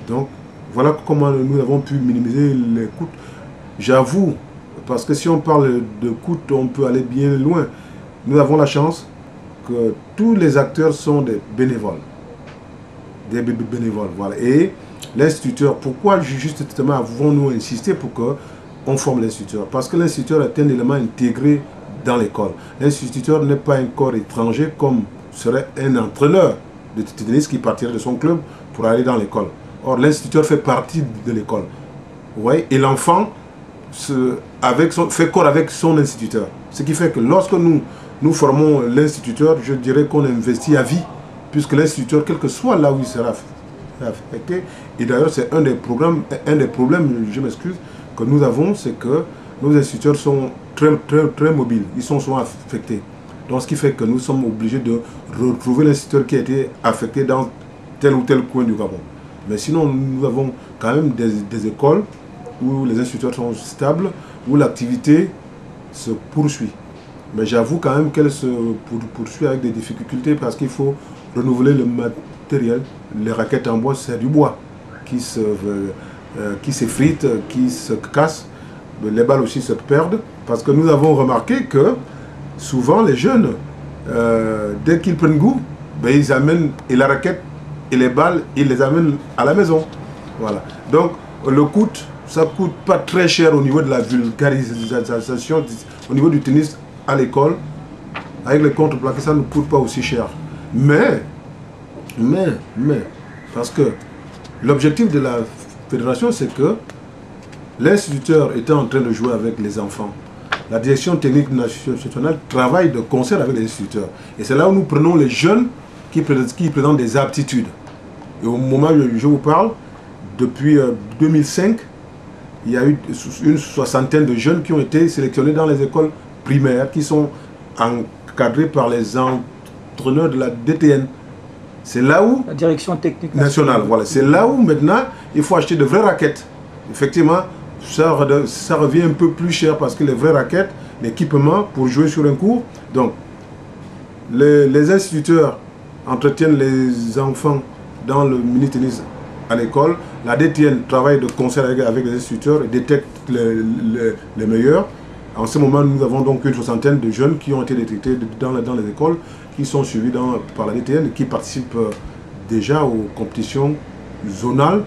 Donc, voilà comment nous avons pu minimiser les coûts. J'avoue, parce que si on parle de coûts, on peut aller bien loin. Nous avons la chance que tous les acteurs sont des bénévoles. Des bénévoles, voilà. Et l'instituteur, pourquoi justement avons-nous insisté pour qu'on forme l'instituteur? Parce que l'instituteur est un élément intégré dans l'école. L'instituteur n'est pas un corps étranger comme serait un entraîneur de tennis qui partirait de son club pour aller dans l'école. Or, l'instituteur fait partie de l'école. Ouais, et l'enfant fait corps avec son instituteur. Ce qui fait que lorsque nous formons l'instituteur, je dirais qu'on investit à vie, puisque l'instituteur, quel que soit là où il sera affecté, et d'ailleurs c'est un des problèmes, je m'excuse, que nous avons, c'est que nos instituteurs sont très mobiles, ils sont souvent affectés. Donc ce qui fait que nous sommes obligés de retrouver l'instituteur qui a été affecté dans tel ou tel coin du Gabon. Mais sinon, nous avons quand même des écoles où les instituteurs sont stables, où l'activité se poursuit. Mais j'avoue quand même qu'elle se poursuit avec des difficultés parce qu'il faut renouveler le matériel. Les raquettes en bois, c'est du bois qui s'effrite, qui se casse. Les balles aussi se perdent parce que nous avons remarqué que souvent les jeunes, dès qu'ils prennent goût, ben, ils amènent et la raquette et les balles, ils les amènent à la maison. Voilà. Donc le coût, ça ne coûte pas très cher au niveau de la vulgarisation, au niveau du tennis à l'école. Avec les contreplaqués, ça ne coûte pas aussi cher. Mais, parce que l'objectif de la fédération, c'est que l'instituteur était en train de jouer avec les enfants. La direction technique nationale travaille de concert avec les instituteurs. Et c'est là où nous prenons les jeunes qui présentent des aptitudes. Et au moment où je vous parle, depuis 2005, il y a eu une soixantaine de jeunes qui ont été sélectionnés dans les écoles primaires, qui sont encadrés par les entraîneurs de la DTN. C'est là où... La direction technique nationale. Voilà. C'est là où maintenant, il faut acheter de vraies raquettes. Effectivement, ça revient un peu plus cher parce que les vraies raquettes, l'équipement pour jouer sur un court. Donc, les instituteurs entretiennent les enfants dans le mini-tennis à l'école. La DTN travaille de concert avec les instituteurs et détecte les meilleurs. En ce moment, nous avons donc une soixantaine de jeunes qui ont été détectés dans les écoles, qui sont suivis par la DTN et qui participent déjà aux compétitions zonales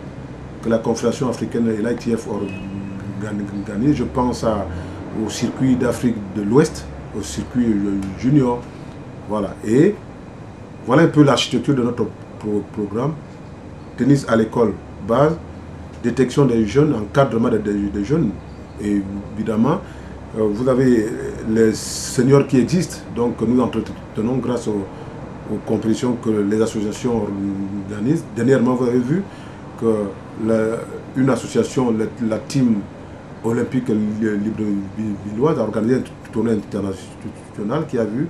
que la Confédération africaine et l'ITF organisent. Je pense au circuit d'Afrique de l'Ouest, au circuit junior. Voilà. Et voilà un peu l'architecture de notre programme. Tennis à l'école, base, détection des jeunes, encadrement des jeunes. Et évidemment, vous avez les seniors qui existent, donc que nous entretenons grâce aux compétitions que les associations organisent. Dernièrement, vous avez vu qu'une association, la team olympique librevilleoise, a organisé un tournoi international qui a vu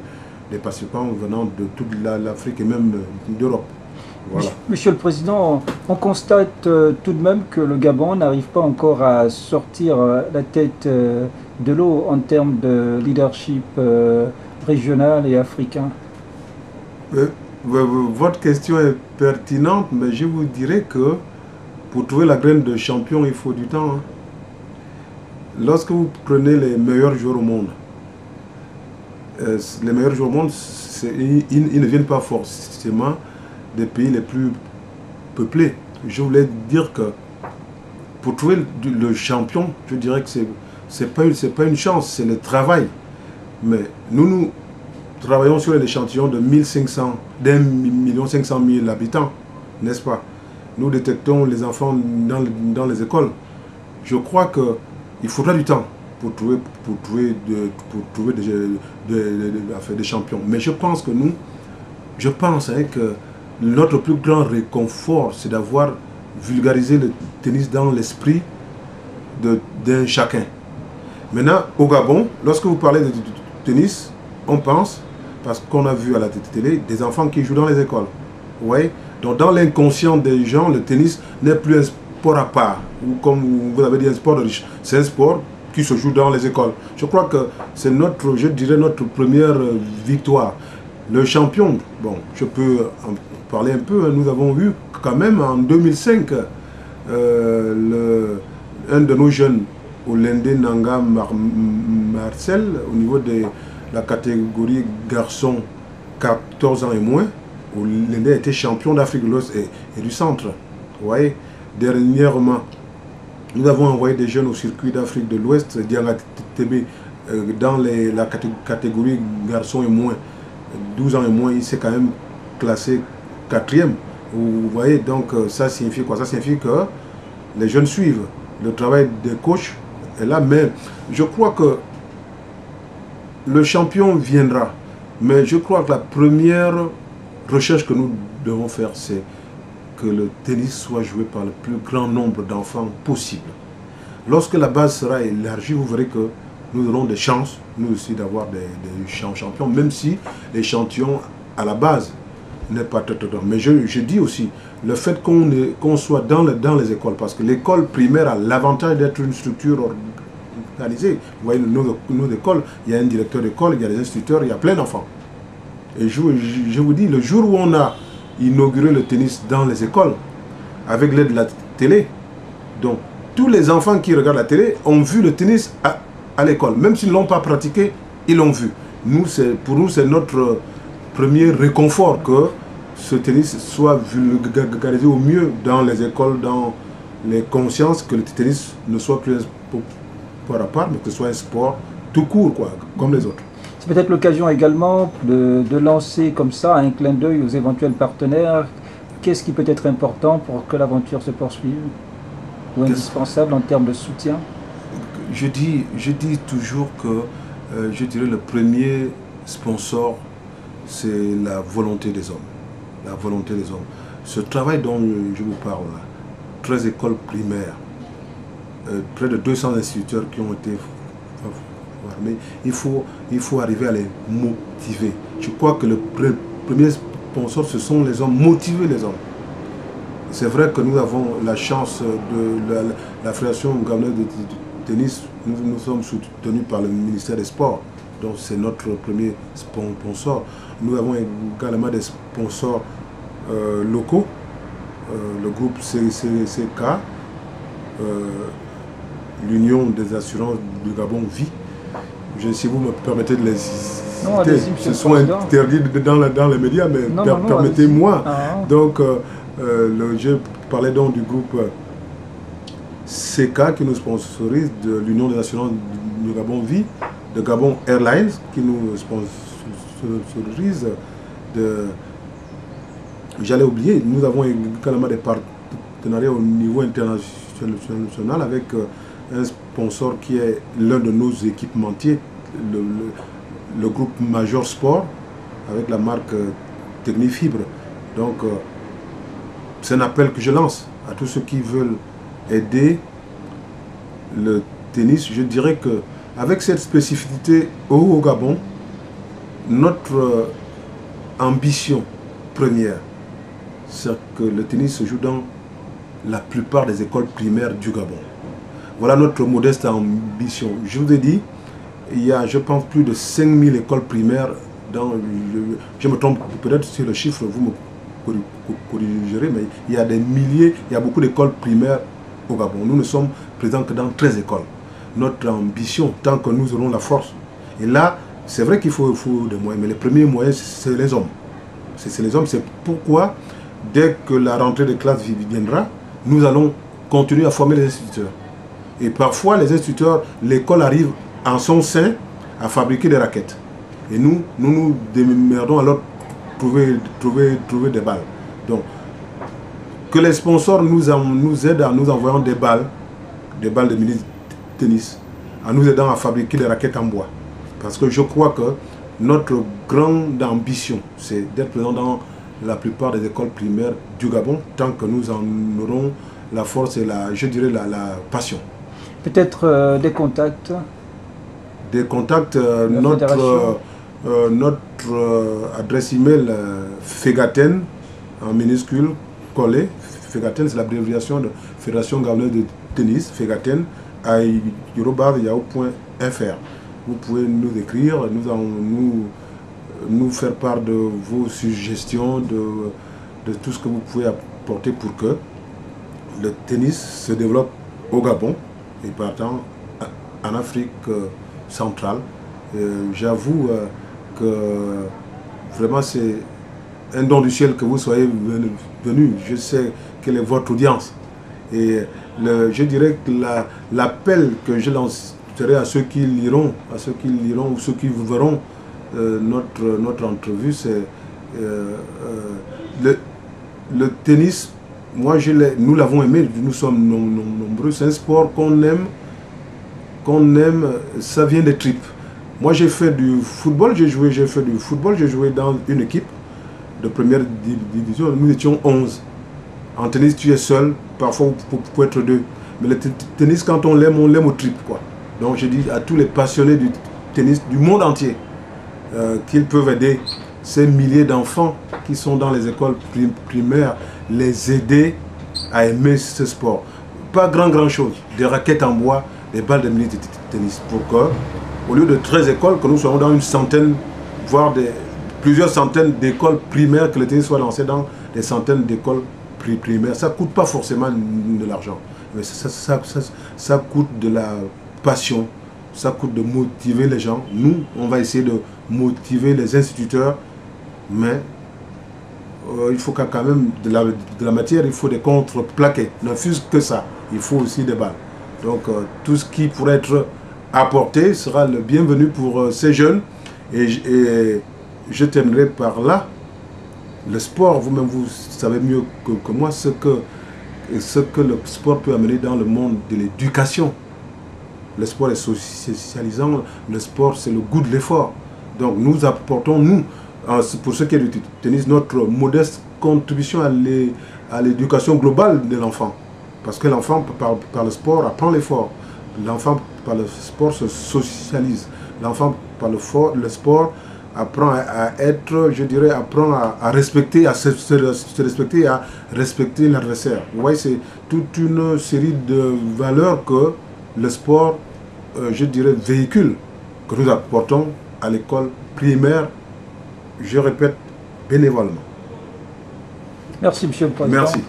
des participants venant de toute l'Afrique et même d'Europe. Voilà. Monsieur le Président, on constate tout de même que le Gabon n'arrive pas encore à sortir la tête de l'eau en termes de leadership régional et africain. Votre question est pertinente, mais je vous dirais que pour trouver la graine de champion, il faut du temps. Hein. Lorsque vous prenez les meilleurs joueurs au monde, les meilleurs joueurs au monde, ils ne viennent pas forcément des pays les plus peuplés. Je voulais dire que pour trouver le champion, je dirais que c'est pas une chance, c'est le travail. Mais nous travaillons sur un échantillon de 1,5 million habitants, n'est-ce pas? Nous détectons les enfants dans les écoles. Je crois qu'il faudra du temps pour trouver des champions. Mais je pense que que notre plus grand réconfort, c'est d'avoir vulgarisé le tennis dans l'esprit d'un chacun. Maintenant, au Gabon, lorsque vous parlez de tennis, on pense, parce qu'on a vu à la télé, des enfants qui jouent dans les écoles. Ouais. Donc dans l'inconscient des gens, le tennis n'est plus un sport à part, ou comme vous avez dit, un sport de riche. C'est un sport qui se joue dans les écoles. Je crois que c'est je dirais, notre première victoire. Le champion, bon, je peux en parler un peu, nous avons eu quand même en 2005 un de nos jeunes, Olende Nanga Marcel, au niveau de la catégorie garçon 14 ans et moins, Olende a été champion d'Afrique de l'Ouest et du Centre. Vous voyez, dernièrement, nous avons envoyé des jeunes au circuit d'Afrique de l'Ouest, Dianga TB, dans la catégorie garçon et moins, 12 ans et moins, il s'est quand même classé 4e. Vous voyez, donc ça signifie quoi? Ça signifie que les jeunes suivent. Le travail des coachs est là, mais je crois que le champion viendra. Mais je crois que la première recherche que nous devons faire, c'est que le tennis soit joué par le plus grand nombre d'enfants possible. Lorsque la base sera élargie, vous verrez que nous aurons des chances, nous aussi, d'avoir des champions, même si l'échantillon à la base n'est pas très grand. Mais je dis aussi, le fait qu'on soit dans les écoles, parce que l'école primaire a l'avantage d'être une structure organisée. Vous voyez, nos écoles, il y a un directeur d'école, il y a des instituteurs, il y a plein d'enfants. Et je vous dis, le jour où on a inauguré le tennis dans les écoles, avec l'aide de la télé, donc tous les enfants qui regardent la télé ont vu le tennis à l'école. Même s'ils ne l'ont pas pratiqué, ils l'ont vu. Pour nous, c'est notre premier réconfort que ce tennis soit vulgarisé au mieux dans les écoles, dans les consciences, que le tennis ne soit plus un sport à part, mais que ce soit un sport tout court, quoi, comme les autres. C'est peut-être l'occasion également de lancer comme ça un clin d'œil aux éventuels partenaires. Qu'est-ce qui peut être important pour que l'aventure se poursuive ou indispensable en termes de soutien? Je dis toujours que je dirais le premier sponsor, c'est la volonté des hommes. La volonté des hommes. Ce travail dont je vous parle, là, 13 écoles primaires, près de 200 instituteurs qui ont été formés, il faut arriver à les motiver. Je crois que le premier sponsor, ce sont les hommes, motiver les hommes. C'est vrai que nous avons la chance de la Fédération gabonaise de tennis, nous sommes soutenus par le ministère des Sports, donc c'est notre premier sponsor. Nous avons également des sponsors locaux, le groupe CCK, l'Union des assurances du Gabon Vie. Si vous me permettez de les citer, ce sont interdits dans les médias, mais permettez-moi. Donc, je parlais donc du groupe CK qui nous sponsorise, de l'Union des assurances du Gabon Vie, de Gabon Airlines qui nous sponsorise, j'allais oublier, nous avons également des partenariats au niveau international avec un sponsor qui est l'un de nos équipementiers, le groupe Major Sport, avec la marque Technifibre. Donc, c'est un appel que je lance à tous ceux qui veulent aider le tennis. Je dirais que avec cette spécificité au Gabon, notre ambition première, c'est que le tennis se joue dans la plupart des écoles primaires du Gabon. Voilà notre modeste ambition. Je vous ai dit, il y a, je pense, plus de 5000 écoles primaires dans... Je me trompe peut-être sur le chiffre, vous me corrigerez, mais il y a des milliers, il y a beaucoup d'écoles primaires au Gabon. Nous ne sommes présents que dans 13 écoles. Notre ambition, tant que nous aurons la force. Et là, c'est vrai qu'il faut des moyens, mais les premiers moyens, c'est les hommes. C'est les hommes, c'est pourquoi, dès que la rentrée de classe viendra, nous allons continuer à former les instituteurs. Et parfois, les instituteurs, l'école arrive en son sein à fabriquer des raquettes. Et nous démerdons alors trouver des balles. Donc, que les sponsors nous aident en nous envoyant des balles de mini-tennis, en nous aidant à fabriquer des raquettes en bois. Parce que je crois que notre grande ambition, c'est d'être présent dans la plupart des écoles primaires du Gabon, tant que nous en aurons la force et je dirais la passion. Peut-être des contacts. Des contacts, notre adresse email Fegaten, en minuscule, collé. Fegaten, c'est l'abréviation de Fédération gabonaise de tennis, Fegaten, à yahoo.fr. Vous pouvez nous écrire, nous faire part de vos suggestions, de tout ce que vous pouvez apporter pour que le tennis se développe au Gabon et partant en Afrique centrale. J'avoue que vraiment c'est un don du ciel que vous soyez venu. Je sais quelle est votre audience. Et je dirais que l'appel que je lancerai à ceux qui liront, ou ceux qui verront notre entrevue, c'est le tennis. Moi, nous l'avons aimé, nous sommes nombreux. C'est un sport qu'on aime, ça vient des tripes. Moi, j'ai fait du football, j'ai joué dans une équipe de première division. Nous étions 11. En tennis, tu es seul, parfois vous pouvez être deux. Mais le tennis, quand on l'aime au tripes, quoi. Donc, je dis à tous les passionnés du tennis du monde entier qu'ils peuvent aider ces milliers d'enfants qui sont dans les écoles primaires, les aider à aimer ce sport. Pas grand chose, des raquettes en bois, des balles de tennis, pour que, au lieu de 13 écoles, que nous soyons dans une centaine, voire plusieurs centaines d'écoles primaires, que le tennis soit lancé dans des centaines d'écoles primaires. Ça ne coûte pas forcément de l'argent, mais ça coûte de la passion, ça coûte de motiver les gens. Nous, on va essayer de motiver les instituteurs, mais il faut quand même de la matière, il faut des contreplaqués. Ne fût-ce que ça, il faut aussi des balles. Donc tout ce qui pourrait être apporté sera le bienvenu pour ces jeunes. Et je terminerai par là. Le sport, vous-même, vous savez mieux que moi ce que le sport peut amener dans le monde de l'éducation. Le sport est socialisant, le sport c'est le goût de l'effort. Donc nous apportons, nous, pour ce qui est du tennis, notre modeste contribution à l'éducation globale de l'enfant. Parce que l'enfant, par le sport, apprend l'effort. L'enfant, par le sport, se socialise. L'enfant, par le sport, apprend à être, je dirais, apprend à respecter, à se respecter, à respecter l'adversaire. Vous voyez, c'est toute une série de valeurs que le sport, je dirais, véhicule, que nous apportons à l'école primaire, je répète, bénévolement. Merci, Monsieur le Président. Merci.